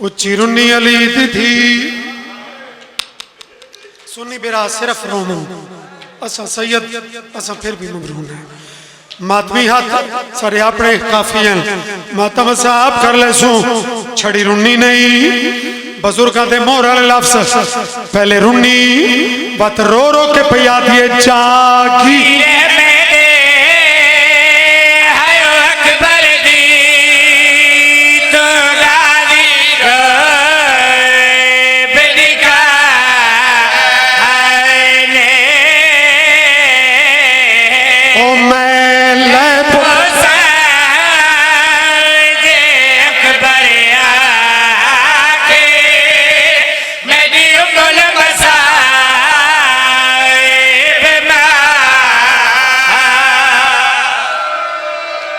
उच्ची रुन्नी अली थी सुन्नी बेरा सिर्फ रोमन असा सैयद असा फिर भी ममरून है मातमी हाथ सारे अपने काफी हैं मातम साहब कर ले सू छड़ी रुन्नी नहीं बुजुर्गों के मोहर वाले लफ्ज पहले रुन्नी बत रो रो के पिया दिए जागी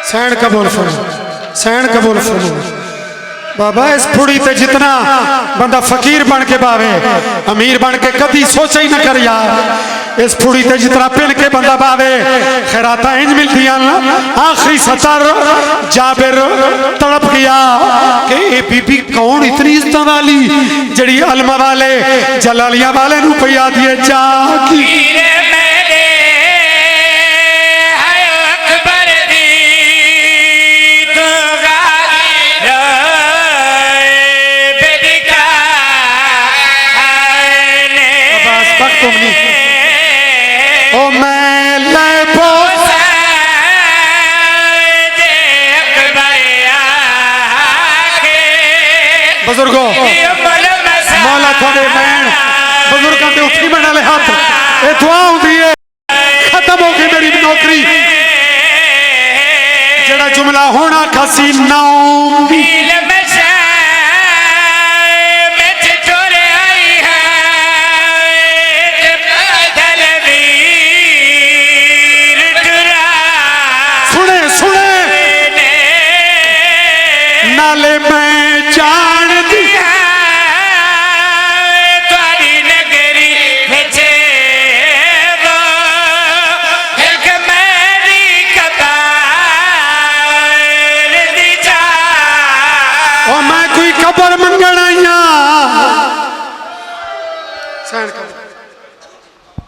सैन कबूल फरमा सैन कबूल फरमा बाबा इस फुड़ी ते जितना बंदा फकीर बन के बावे अमीर बन के कभी सोचा ही ना कर यार इस फुड़ी ते जितना पिन के बंदा बावे खैराता इंज मिलती आखिरी सतर जाबिर तड़प गया कि ये बीबी कौन इतनी इज्जत वाली जड़ी अलमा वाले जलालिया वाले नू पिया दिए जागी बुजुर्गों मौला थोड़े बैन बुजुर्गों के उठी बना ले हाथ ये दुआ होती है खत्म हो गई मेरी नौकरी जड़ा जुमला होना खासी नाम सुने सुने नाले में जान कबर मंगना